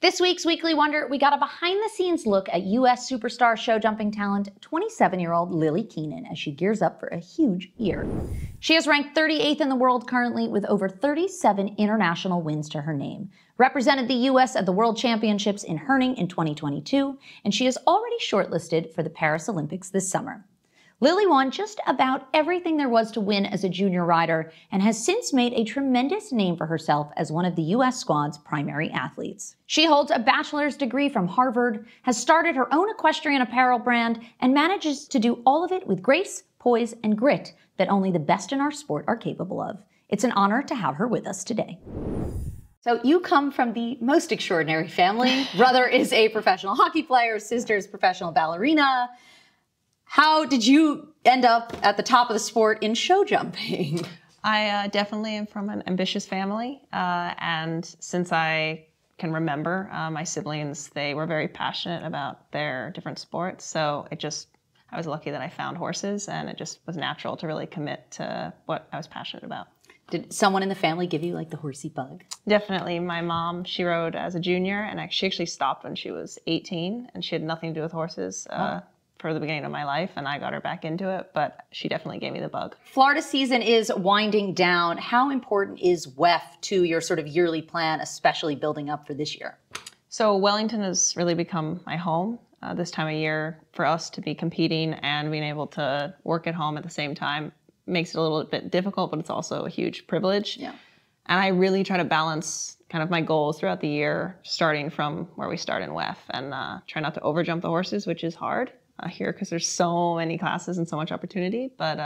This week's Weekly Wonder, we got a behind-the-scenes look at U.S. superstar show jumping talent, 27-year-old Lillie Keenan, as she gears up for a huge year. She is ranked 38th in the world currently with over 37 international wins to her name, represented the U.S. at the World Championships in Herning in 2022, and she is already shortlisted for the Paris Olympics this summer. Lillie won just about everything there was to win as a junior rider and has since made a tremendous name for herself as one of the U.S. squad's primary athletes. She holds a bachelor's degree from Harvard, has started her own equestrian apparel brand, and manages to do all of it with grace, poise, and grit that only the best in our sport are capable of. It's an honor to have her with us today. So you come from the most extraordinary family. Brother is a professional hockey player, sister is a professional ballerina. How did you end up at the top of the sport in show jumping? I definitely am from an ambitious family, and since I can remember, my siblings, they were very passionate about their different sports, so I was lucky that I found horses, and it just was natural to really commit to what I was passionate about. Did someone in the family give you like the horsey bug? Definitely. My mom, she rode as a junior, and she actually stopped when she was 18, and she had nothing to do with horses. For the beginning of my life, and I got her back into it, but she definitely gave me the bug. Florida season is winding down. How important is WEF to your sort of yearly plan, especially building up for this year? So Wellington has really become my home this time of year. For us to be competing and being able to work at home at the same time makes it a little bit difficult, but it's also a huge privilege. Yeah. And I really try to balance kind of my goals throughout the year, starting from where we start in WEF, and try not to overjump the horses, which is hard here because there's so many classes and so much opportunity. But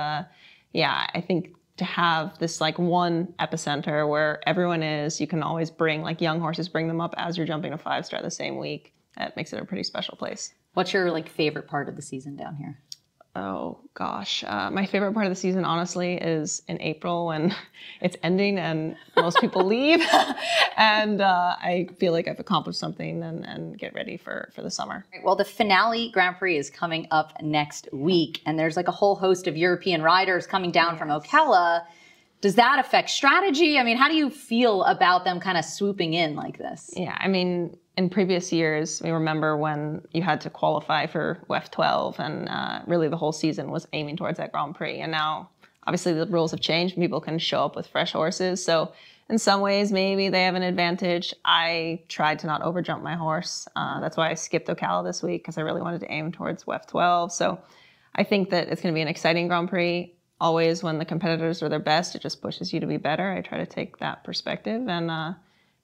yeah, I think to have this like one epicenter where everyone is, you can always bring like young horses, bring them up as you're jumping a 5-star the same week. That makes it a pretty special place. What's your like favorite part of the season down here? Oh gosh, my favorite part of the season, honestly, is in April when it's ending and most people leave, and I feel like I've accomplished something and get ready for the summer. Well, the finale Grand Prix is coming up next week, and there's like a whole host of European riders coming down from Ocala. Does that affect strategy? I mean, how do you feel about them kind of swooping in like this? Yeah, I mean, in previous years, we remember when you had to qualify for WEF 12, and really the whole season was aiming towards that Grand Prix. And now, obviously, the rules have changed. People can show up with fresh horses. So in some ways, maybe they have an advantage. I tried to not overjump my horse. That's why I skipped Ocala this week, because I really wanted to aim towards WEF 12. So I think that it's going to be an exciting Grand Prix. Always when the competitors are their best, it just pushes you to be better. I try to take that perspective, and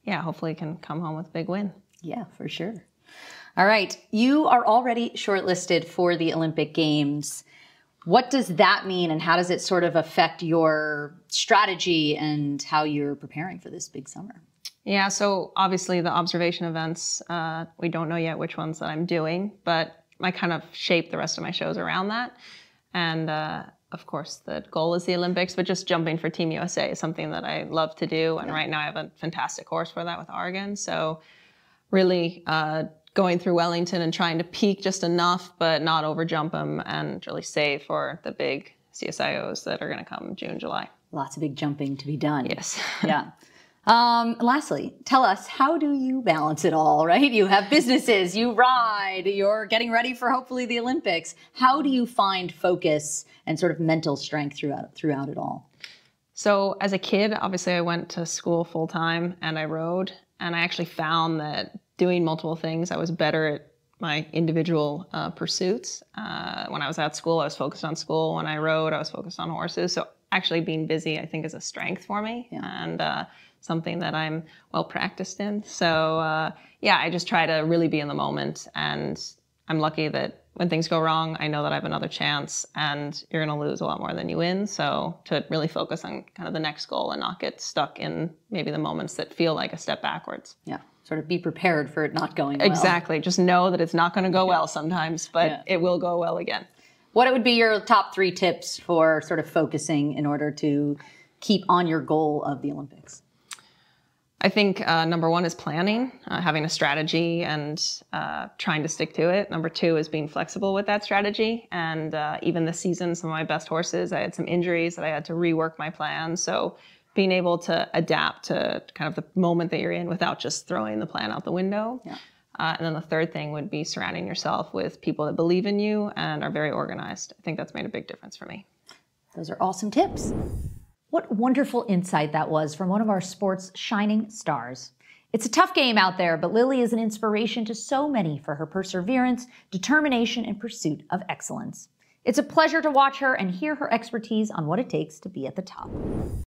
yeah, hopefully can come home with a big win. Yeah, for sure. All right, you are already shortlisted for the Olympic Games. What does that mean, and how does it sort of affect your strategy and how you're preparing for this big summer? Yeah, so obviously the observation events, we don't know yet which ones that I'm doing, but I kind of shape the rest of my shows around that. And of course, the goal is the Olympics, but just jumping for Team USA is something that I love to do. And right now I have a fantastic horse for that with Oregon. So really going through Wellington and trying to peak just enough, but not overjump them, and really save for the big CSIOs that are going to come June, July. Lots of big jumping to be done. Yes. Yeah. Lastly, tell us, how do you balance it all, right? You have businesses, you ride, you're getting ready for hopefully the Olympics. How do you find focus and sort of mental strength throughout it all? So as a kid, obviously I went to school full time and I rode, and I actually found that doing multiple things, I was better at my individual pursuits. When I was at school, I was focused on school. When I rode, I was focused on horses. So actually being busy, I think, is a strength for me. Yeah. And something that I'm well practiced in. So yeah, I just try to really be in the moment, and I'm lucky that when things go wrong, I know that I have another chance, and you're going to lose a lot more than you win. So to really focus on kind of the next goal and not get stuck in maybe the moments that feel like a step backwards. Yeah, sort of be prepared for it not going well. Exactly. Just know that it's not going to go well sometimes, but it will go well again. What would be your top 3 tips for sort of focusing in order to keep on your goal of the Olympics? I think number 1 is planning, having a strategy and trying to stick to it. Number 2 is being flexible with that strategy. And even this season, some of my best horses, I had some injuries that I had to rework my plan. So being able to adapt to kind of the moment that you're in without just throwing the plan out the window. Yeah. And then the third thing would be surrounding yourself with people that believe in you and are very organized. I think that's made a big difference for me. Those are awesome tips. What wonderful insight that was from one of our sport's shining stars. It's a tough game out there, but Lillie is an inspiration to so many for her perseverance, determination, and pursuit of excellence. It's a pleasure to watch her and hear her expertise on what it takes to be at the top.